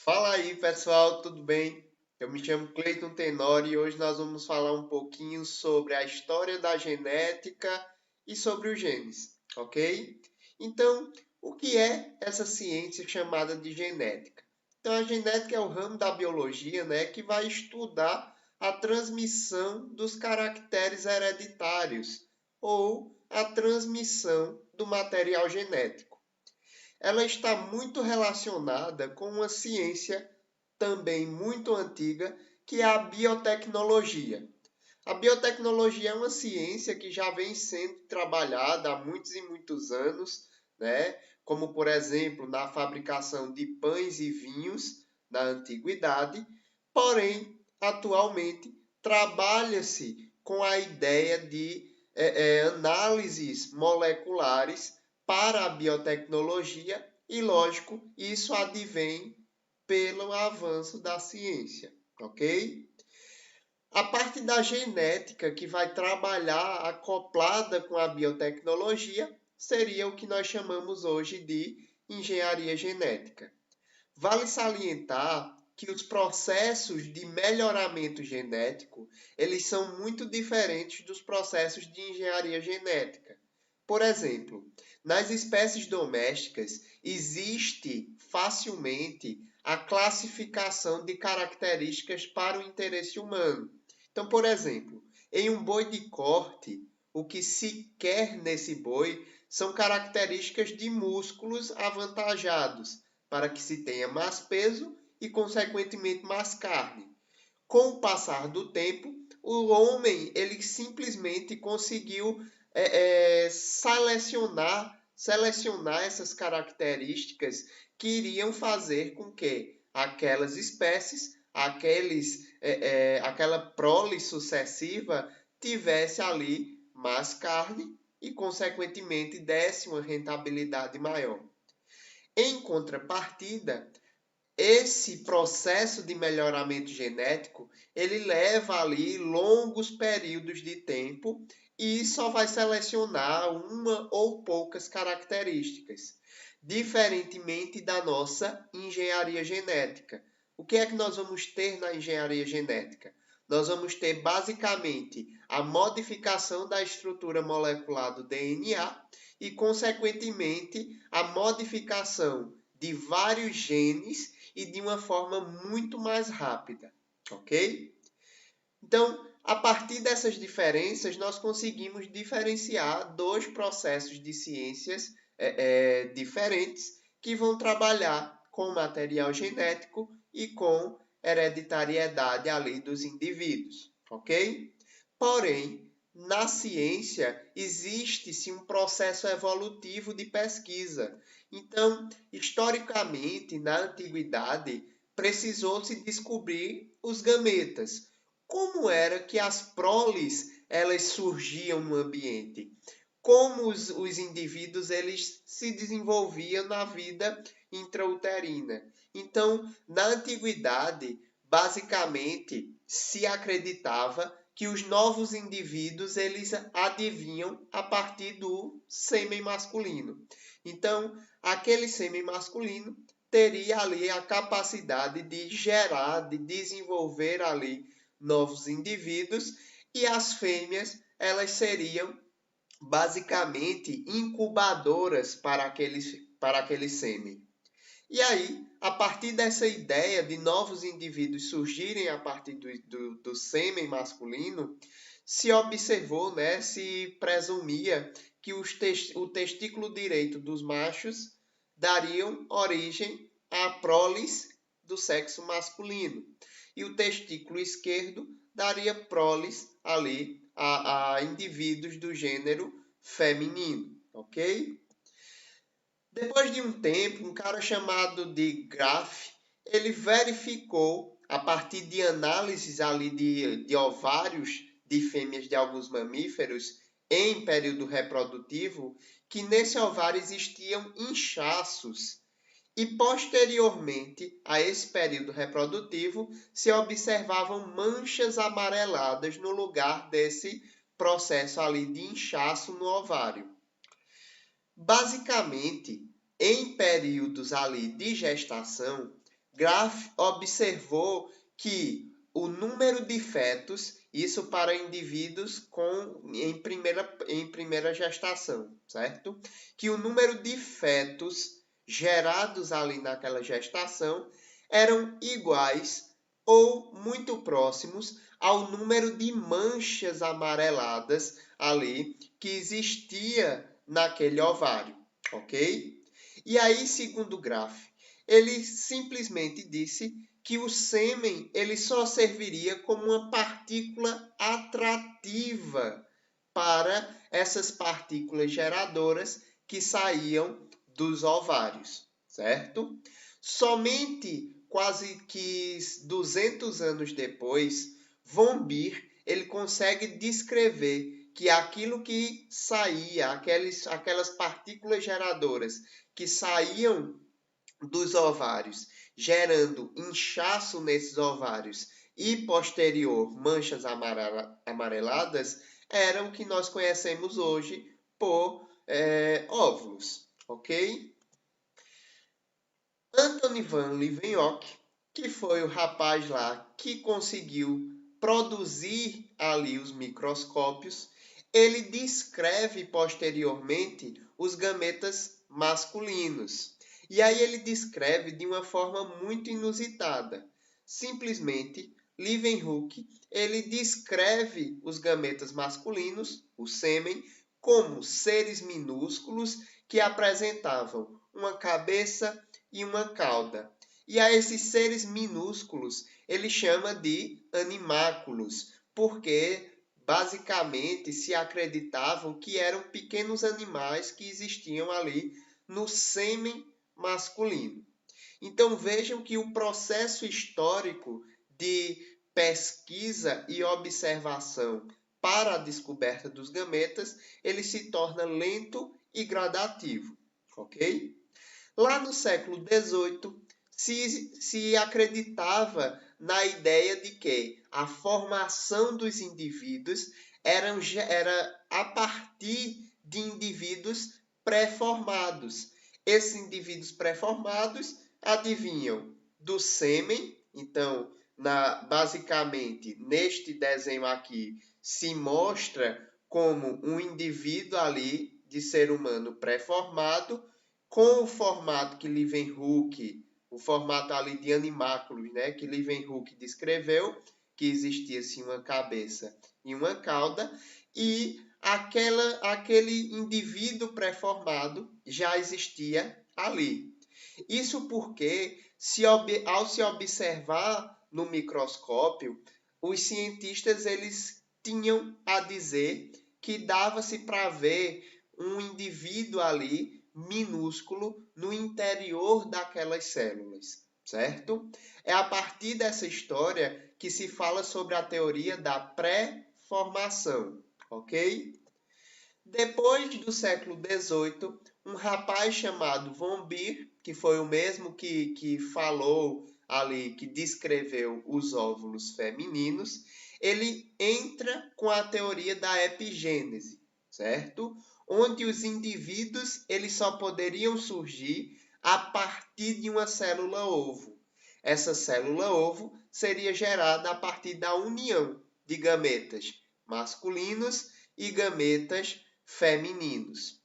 Fala aí, pessoal, tudo bem? Eu me chamo Cleiton Tenório e hoje nós vamos falar um pouquinho sobre a história da genética e sobre os genes, ok? Então, o que é essa ciência chamada de genética? Então, a genética é o ramo da biologia, né, que vai estudar a transmissão dos caracteres hereditários ou a transmissão do material genético. Ela está muito relacionada com uma ciência também muito antiga, que é a biotecnologia. A biotecnologia é uma ciência que já vem sendo trabalhada há muitos e muitos anos, né? Como, por exemplo, na fabricação de pães e vinhos na antiguidade, porém, atualmente, trabalha-se com a ideia de análises moleculares para a biotecnologia e, lógico, isso advém pelo avanço da ciência, ok? A parte da genética que vai trabalhar acoplada com a biotecnologia seria o que nós chamamos hoje de engenharia genética. Vale salientar que os processos de melhoramento genético, eles são muito diferentes dos processos de engenharia genética. Por exemplo, nas espécies domésticas existe facilmente a classificação de características para o interesse humano. Então, por exemplo, em um boi de corte, o que se quer nesse boi são características de músculos avantajados, para que se tenha mais peso e, consequentemente, mais carne. Com o passar do tempo, o homem ele simplesmente conseguiu selecionar essas características que iriam fazer com que aquelas espécies, aquela prole sucessiva tivesse ali mais carne e, consequentemente, desse uma rentabilidade maior. Em contrapartida, esse processo de melhoramento genético, ele leva ali longos períodos de tempo e só vai selecionar uma ou poucas características, diferentemente da nossa engenharia genética. O que é que nós vamos ter na engenharia genética? Nós vamos ter basicamente a modificação da estrutura molecular do DNA e, consequentemente, a modificação de vários genes e de uma forma muito mais rápida, ok? Então, a partir dessas diferenças, nós conseguimos diferenciar dois processos de ciências diferentes que vão trabalhar com material genético e com hereditariedade ali dos indivíduos, ok? Porém, na ciência existe-se um processo evolutivo de pesquisa. Então, historicamente, na antiguidade, precisou-se descobrir os gametas. Como era que as proles elas surgiam no ambiente? Como os indivíduos eles se desenvolviam na vida intrauterina? Então, na antiguidade, basicamente se acreditava que os novos indivíduos eles adivinham a partir do sêmen masculino. Então, aquele sêmen masculino teria ali a capacidade de gerar, de desenvolver ali novos indivíduos e as fêmeas elas seriam basicamente incubadoras para aquele sêmen. E aí, a partir dessa ideia de novos indivíduos surgirem a partir do sêmen masculino, se observou, né, se presumia que o testículo direito dos machos dariam origem a proles do sexo masculino. E o testículo esquerdo daria proles ali a indivíduos do gênero feminino, ok? Depois de um tempo, um cara chamado de Graff, ele verificou, a partir de análises ali de ovários de fêmeas de alguns mamíferos em período reprodutivo, que nesse ovário existiam inchaços. E posteriormente a esse período reprodutivo, se observavam manchas amareladas no lugar desse processo ali de inchaço no ovário. Basicamente, em períodos ali de gestação, Graff observou que o número de fetos, isso para indivíduos em primeira gestação, certo? Que o número de fetos gerados ali naquela gestação eram iguais ou muito próximos ao número de manchas amareladas ali que existia naquele ovário, ok? E aí, segundo Graff, ele simplesmente disse que o sêmen ele só serviria como uma partícula atrativa para essas partículas geradoras que saíam dos ovários, certo? Somente quase que 200 anos depois, Von Beer ele consegue descrever que aquilo que saía, aquelas partículas geradoras que saíam dos ovários, gerando inchaço nesses ovários e posterior manchas amareladas, era o que nós conhecemos hoje por óvulos, ok? Anthony van Leeuwenhoek, que foi o rapaz lá que conseguiu produzir ali os microscópios, ele descreve posteriormente os gametas masculinos. E aí ele descreve de uma forma muito inusitada. Simplesmente, Leeuwenhoek, ele descreve os gametas masculinos, o sêmen, como seres minúsculos que apresentavam uma cabeça e uma cauda. E a esses seres minúsculos ele chama de animáculos, porque basicamente se acreditavam que eram pequenos animais que existiam ali no sêmen masculino. Então vejam que o processo histórico de pesquisa e observação para a descoberta dos gametas, ele se torna lento e gradativo, ok? Lá no século XVIII, se acreditava na ideia de que a formação dos indivíduos era a partir de indivíduos pré-formados. Esses indivíduos pré-formados adivinham do sêmen, então, basicamente, neste desenho aqui, se mostra como um indivíduo ali de ser humano pré-formado, com o formato que Leeuwenhoek, o formato ali de animáculos, né, que Leeuwenhoek descreveu, que existia assim uma cabeça e uma cauda, e aquele indivíduo pré-formado já existia ali. Isso porque, ao se observar no microscópio, os cientistas eles tinham a dizer que dava-se para ver um indivíduo ali minúsculo no interior daquelas células, certo? É a partir dessa história que se fala sobre a teoria da pré-formação, ok? Depois do século XVIII, um rapaz chamado Von Beer, que foi o mesmo que falou ali, que descreveu os óvulos femininos, ele entra com a teoria da epigênese, certo? Onde os indivíduos eles só poderiam surgir a partir de uma célula-ovo. Essa célula-ovo seria gerada a partir da união de gametas masculinos e gametas femininos.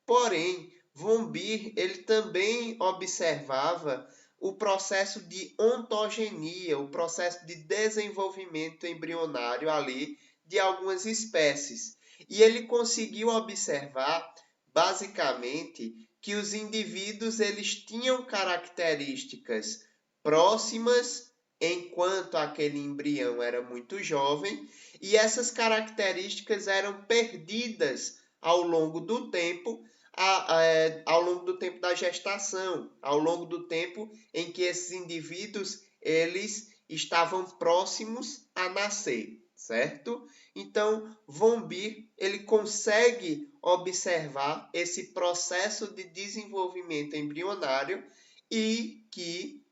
Porém, Von Beer ele também observava o processo de ontogenia, o processo de desenvolvimento embrionário ali de algumas espécies. E ele conseguiu observar, basicamente, que os indivíduos eles tinham características próximas enquanto aquele embrião era muito jovem, e essas características eram perdidas ao longo do tempo, ao longo do tempo da gestação, ao longo do tempo em que esses indivíduos eles estavam próximos a nascer, certo? Então, Von Beer ele consegue observar esse processo de desenvolvimento embrionário e que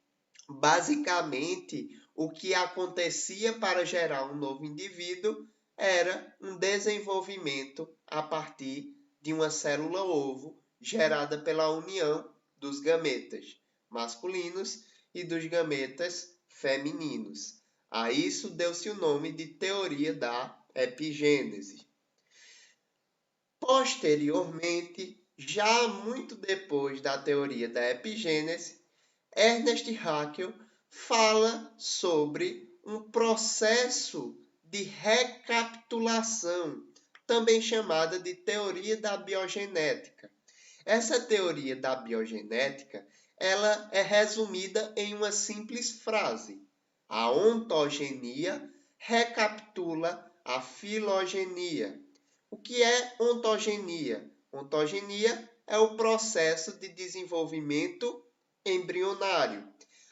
basicamente o que acontecia para gerar um novo indivíduo era um desenvolvimento a partir de uma célula-ovo gerada pela união dos gametas masculinos e dos gametas femininos. A isso deu-se o nome de teoria da epigênese. Posteriormente, já muito depois da teoria da epigênese, Ernest Haeckel fala sobre um processo de recapitulação, também chamada de teoria da biogenética. Essa teoria da biogenética, ela é resumida em uma simples frase: a ontogenia recapitula a filogenia. O que é ontogenia? Ontogenia é o processo de desenvolvimento embrionário.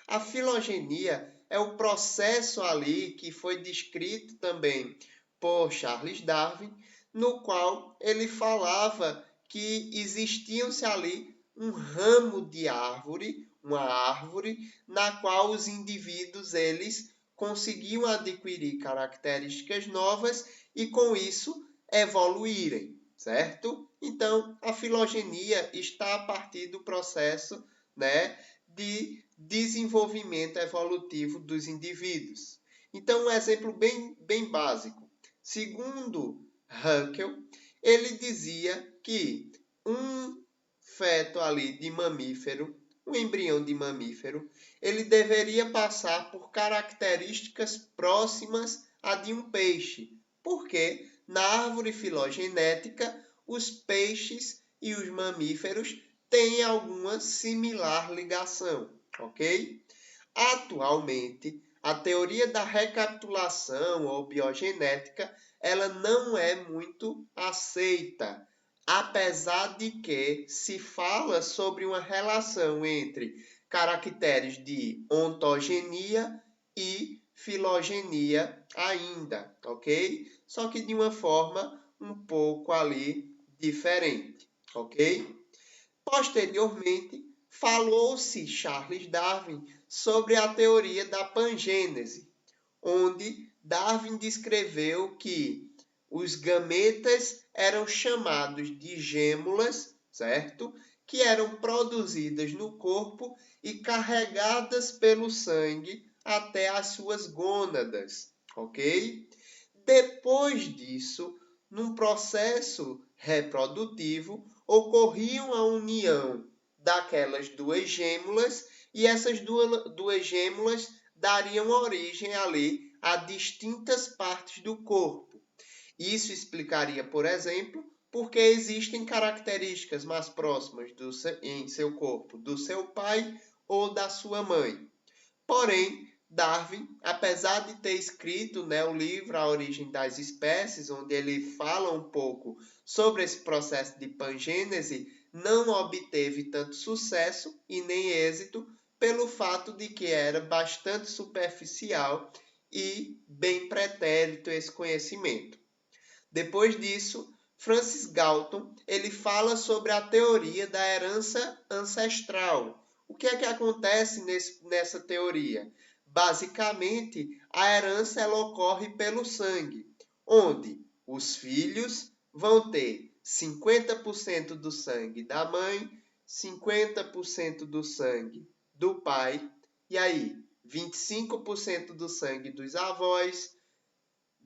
A filogenia é o processo ali que foi descrito também por Charles Darwin, no qual ele falava que existiam-se ali um ramo de árvore, uma árvore, na qual os indivíduos eles conseguiam adquirir características novas e com isso evoluírem, certo? Então, a filogenia está a partir do processo, né, de desenvolvimento evolutivo dos indivíduos. Então, um exemplo bem básico. Segundo Haeckel, ele dizia que um feto ali de mamífero, um embrião de mamífero, ele deveria passar por características próximas à de um peixe. Porque na árvore filogenética, os peixes e os mamíferos têm alguma similar ligação, ok? Atualmente, a teoria da recapitulação ou biogenética, ela não é muito aceita, apesar de que se fala sobre uma relação entre caracteres de ontogenia e filogenia ainda, ok? Só que de uma forma um pouco ali diferente, ok? Posteriormente, falou-se Charles Darwin sobre a teoria da pangênese, onde Darwin descreveu que os gametas eram chamados de gêmulas, certo? Que eram produzidas no corpo e carregadas pelo sangue até as suas gônadas, ok? Depois disso, num processo reprodutivo, ocorriam a união daquelas duas gêmulas e essas duas gêmulas dariam origem ali a distintas partes do corpo. Isso explicaria, por exemplo, porque existem características mais próximas em seu corpo do seu pai ou da sua mãe. Porém, Darwin, apesar de ter escrito, né, o livro A Origem das Espécies, onde ele fala um pouco sobre esse processo de pangênese, não obteve tanto sucesso e nem êxito pelo fato de que era bastante superficial e bem pretérito esse conhecimento. Depois disso, Francis Galton, ele fala sobre a teoria da herança ancestral. O que é que acontece nessa teoria? Basicamente, a herança ela ocorre pelo sangue, onde os filhos vão ter 50% do sangue da mãe, 50% do sangue do pai, e aí 25% do sangue dos avós,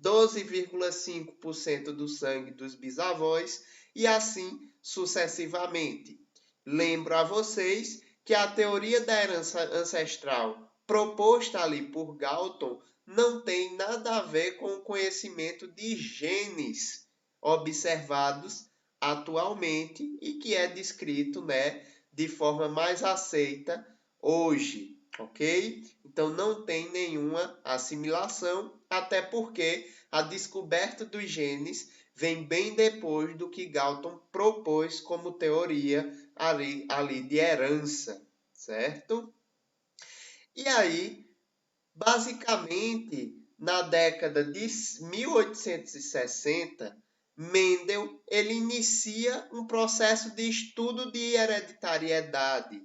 12,5% do sangue dos bisavós e assim sucessivamente. Lembro a vocês que a teoria da herança ancestral proposta ali por Galton não tem nada a ver com o conhecimento de genes observados atualmente e que é descrito, né, de forma mais aceita hoje, ok? Então não tem nenhuma assimilação, até porque a descoberta dos genes vem bem depois do que Galton propôs como teoria ali de herança, certo? E aí, basicamente, na década de 1860, Mendel ele inicia um processo de estudo de hereditariedade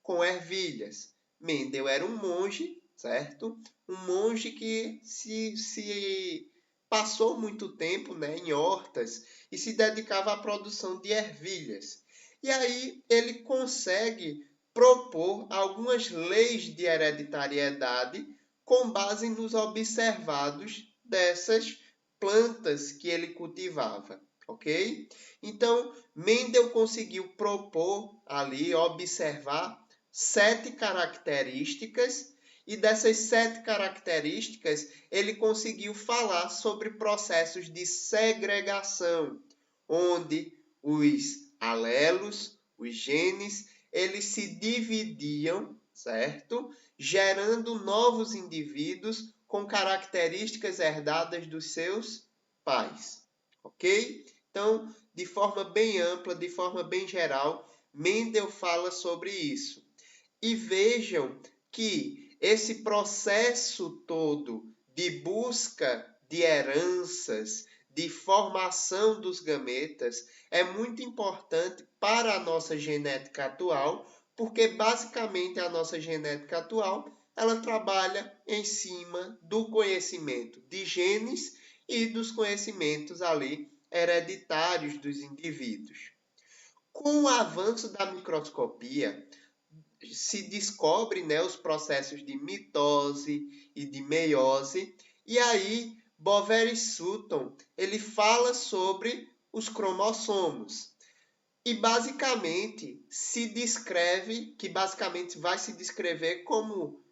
com ervilhas. Mendel era um monge, certo? Um monge que se passou muito tempo, né, em hortas e se dedicava à produção de ervilhas. E aí ele consegue propor algumas leis de hereditariedade com base nos observados dessas plantas que ele cultivava, ok? Então, Mendel conseguiu propor ali, observar 7 características, e dessas 7 características ele conseguiu falar sobre processos de segregação, onde os alelos, os genes, eles se dividiam, certo? Gerando novos indivíduos com características herdadas dos seus pais, ok? Então, de forma bem ampla, de forma bem geral, Mendel fala sobre isso. E vejam que esse processo todo de busca de heranças, de formação dos gametas, é muito importante para a nossa genética atual, porque basicamente a nossa genética atual ela trabalha em cima do conhecimento de genes e dos conhecimentos ali hereditários dos indivíduos. Com o avanço da microscopia, se descobre, né, os processos de mitose e de meiose, e aí Boveri Sutton ele fala sobre os cromossomos. E basicamente se descreve, que basicamente vai se descrever como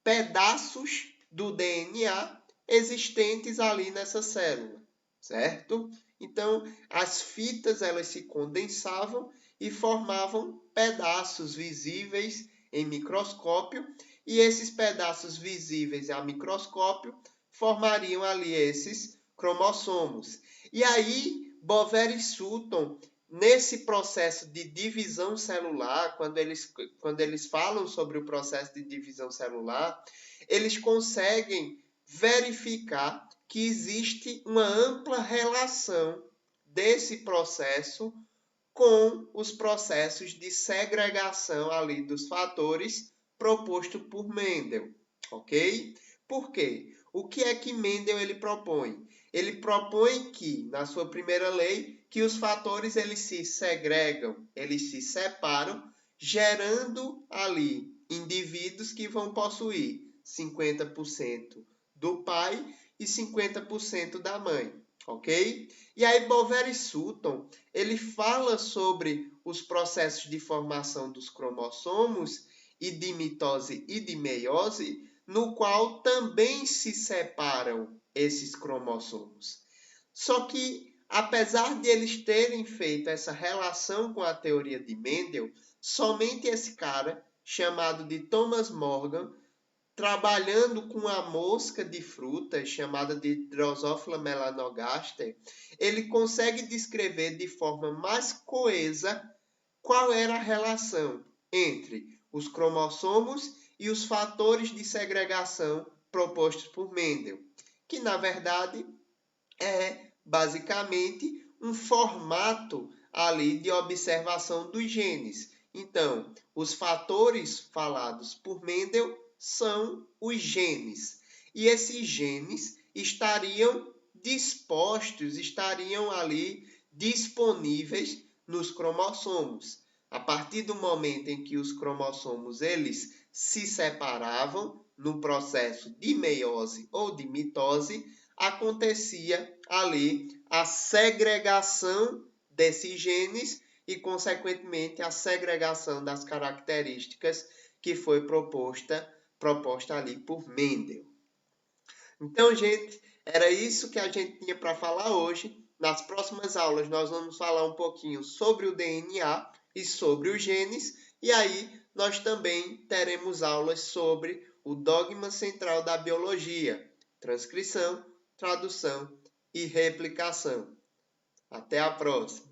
pedaços do DNA existentes ali nessa célula, certo? Então, as fitas elas se condensavam e formavam pedaços visíveis em microscópio, e esses pedaços visíveis a microscópio formariam ali esses cromossomos. E aí, Boveri e Sutton, nesse processo de divisão celular, quando eles falam sobre o processo de divisão celular, eles conseguem verificar que existe uma ampla relação desse processo com os processos de segregação ali dos fatores proposto por Mendel, ok? Por quê? O que é que Mendel ele propõe? Ele propõe que, na sua primeira lei, que os fatores eles se segregam, eles se separam, gerando ali indivíduos que vão possuir 50% do pai e 50% da mãe, ok? E aí Boveri Sutton ele fala sobre os processos de formação dos cromossomos e de mitose e de meiose, no qual também se separam esses cromossomos. Só que, apesar de eles terem feito essa relação com a teoria de Mendel, somente esse cara, chamado de Thomas Morgan, trabalhando com a mosca de frutas, chamada de Drosophila melanogaster, ele consegue descrever de forma mais coesa qual era a relação entre os cromossomos e os fatores de segregação propostos por Mendel, que na verdade é basicamente um formato ali de observação dos genes. Então, os fatores falados por Mendel são os genes. E esses genes estariam dispostos, estariam ali disponíveis nos cromossomos. A partir do momento em que os cromossomos eles se separavam no processo de meiose ou de mitose, acontecia ali a segregação desses genes e, consequentemente, a segregação das características que foi proposta ali por Mendel. Então, gente, era isso que a gente tinha para falar hoje. Nas próximas aulas, nós vamos falar um pouquinho sobre o DNA e sobre os genes, e aí nós também teremos aulas sobre o dogma central da biologia: transcrição, tradução e replicação. Até a próxima!